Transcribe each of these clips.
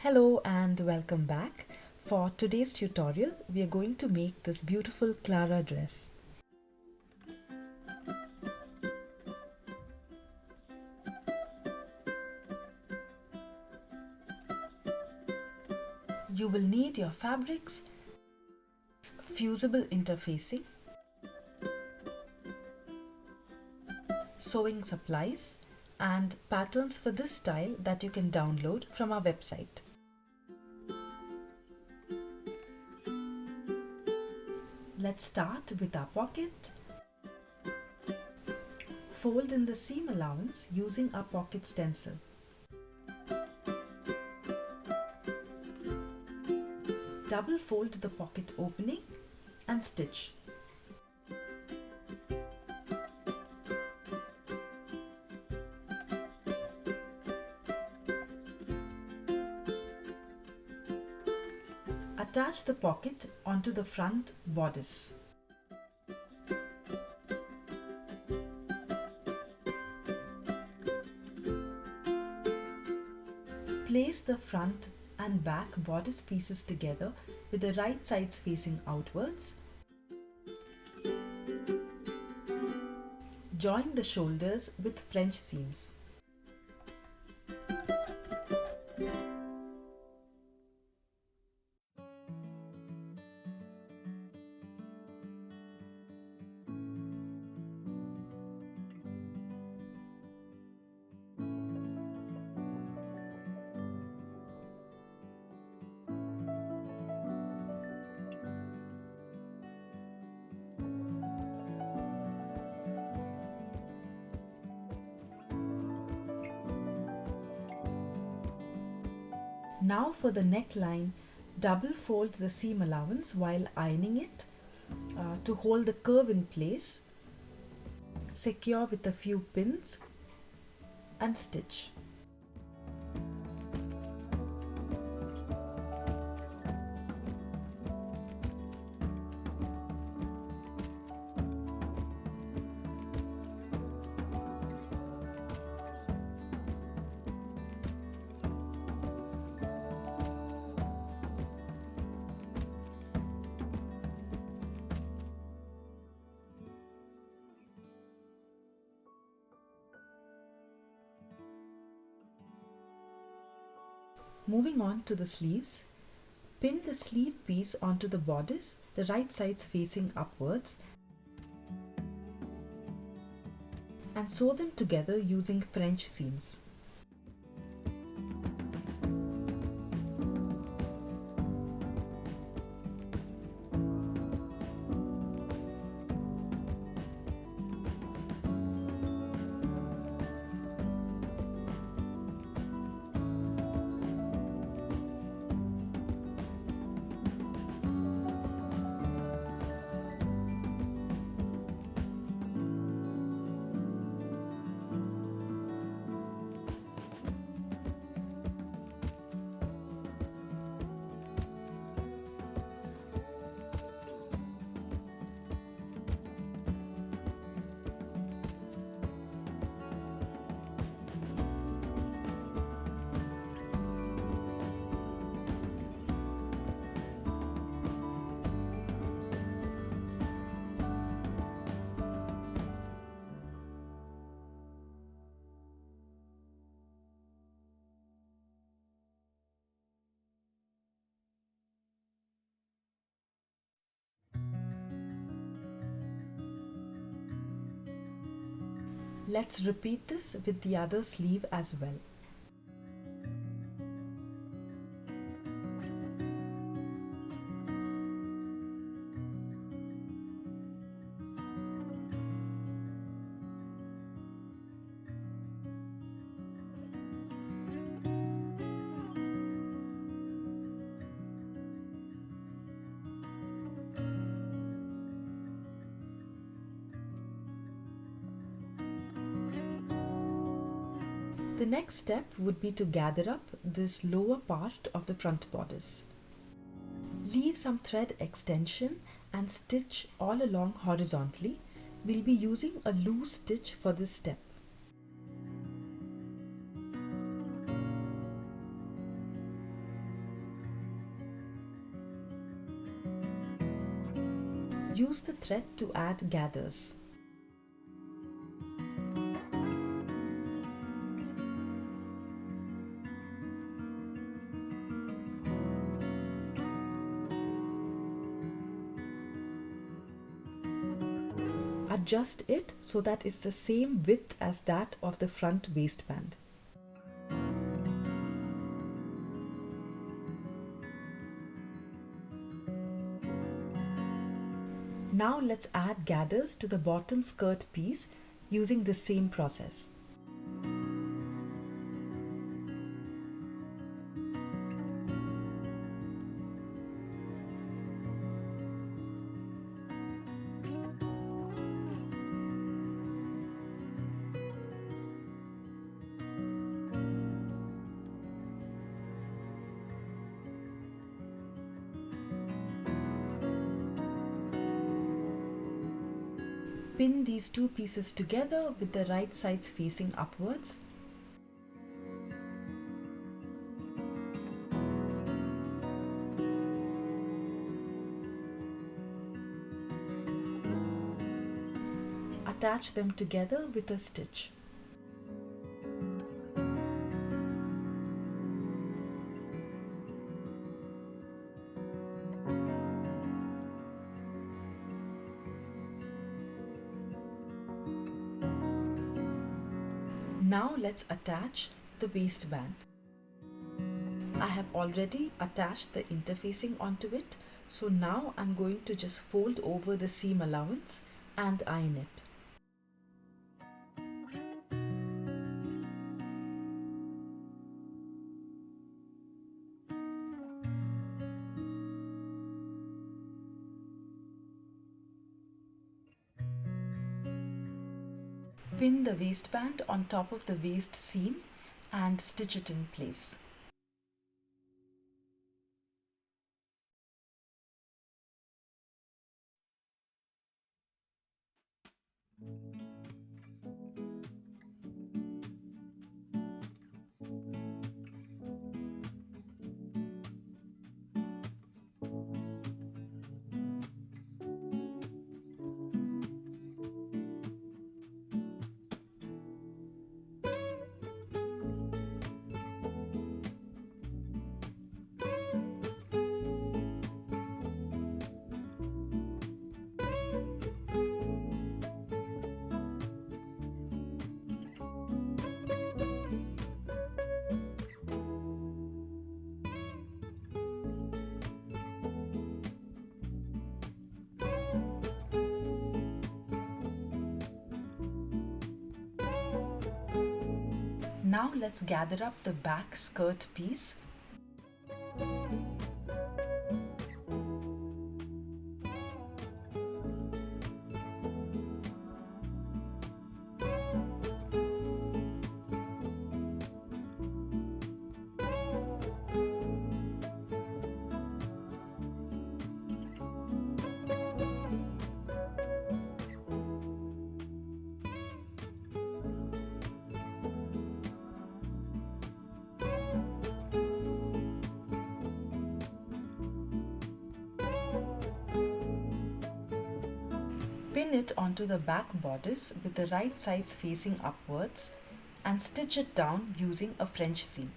Hello and welcome back. For today's tutorial, we are going to make this beautiful Clara dress. You will need your fabrics, fusible interfacing, sewing supplies, and patterns for this style that you can download from our website. Let's start with our pocket. Fold in the seam allowance using our pocket stencil. Double fold the pocket opening and stitch. Attach the pocket onto the front bodice. Place the front and back bodice pieces together with the right sides facing outwards. Join the shoulders with French seams. Now for the neckline, double fold the seam allowance while ironing it to hold the curve in place. Secure with a few pins and stitch. Moving on to the sleeves, pin the sleeve piece onto the bodice, the right sides facing upwards, and sew them together using French seams. Let's repeat this with the other sleeve as well. The next step would be to gather up this lower part of the front bodice. Leave some thread extension and stitch all along horizontally. We'll be using a loose stitch for this step. Use the thread to add gathers. Adjust it so that it's the same width as that of the front waistband. Now let's add gathers to the bottom skirt piece using the same process. Pin these two pieces together with the right sides facing upwards. Attach them together with a stitch. Now let's attach the waistband. I have already attached the interfacing onto it, so now I'm going to just fold over the seam allowance and iron it. Pin the waistband on top of the waist seam and stitch it in place. Now let's gather up the back skirt piece. Pin it onto the back bodice with the right sides facing upwards and stitch it down using a French seam.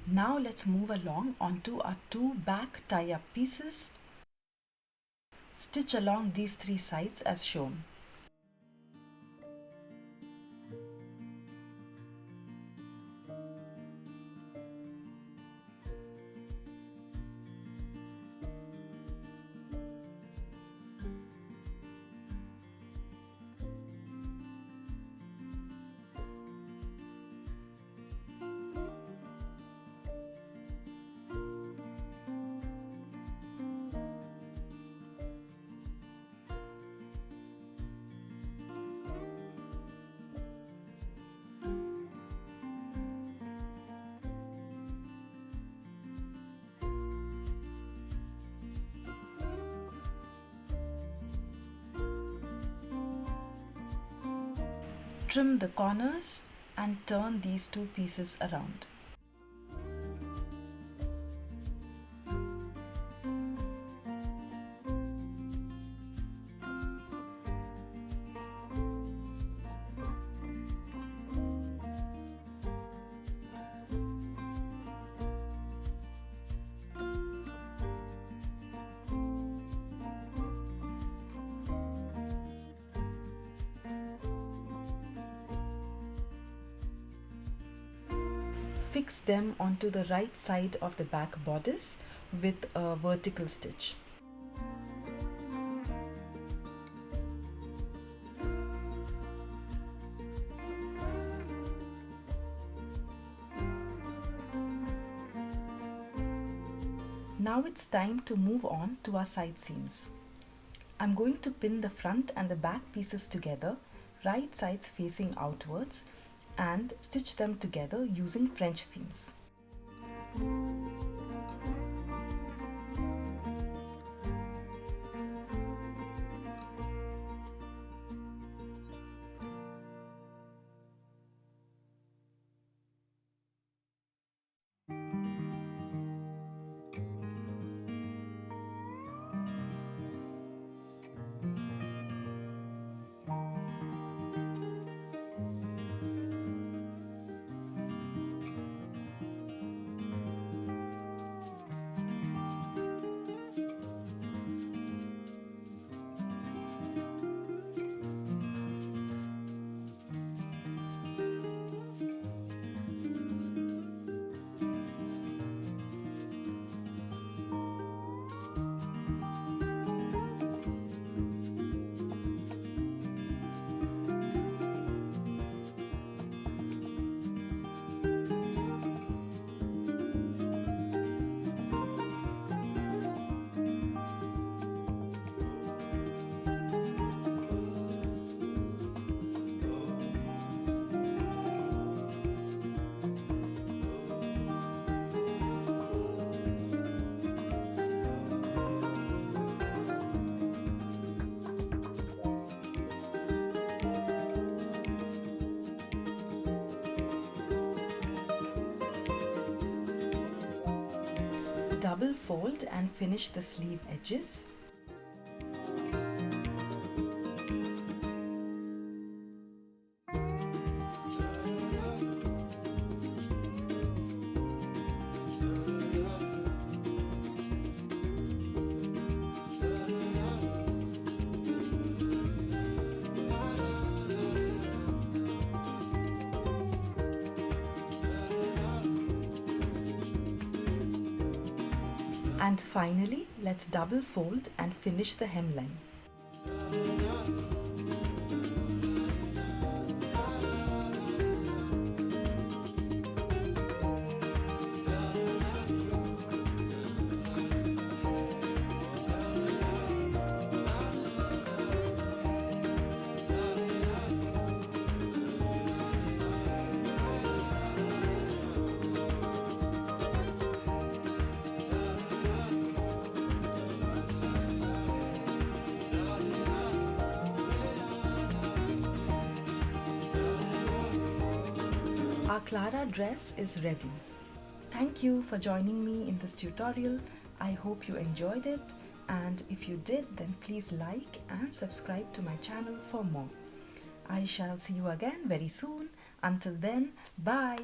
Now let's move along onto our two back tie-up pieces. Stitch along these three sides as shown. trim the corners and turn these two pieces around. Fix them onto the right side of the back bodice with a vertical stitch. Now it's time to move on to our side seams. I'm going to pin the front and the back pieces together, right sides facing outwards, and stitch them together using French seams. Double fold and finish the sleeve edges. And finally, let's double fold and finish the hemline. Our Clara dress is ready. Thank you for joining me in this tutorial. I hope you enjoyed it, and if you did, then please like and subscribe to my channel for more. I shall see you again very soon. Until then, bye.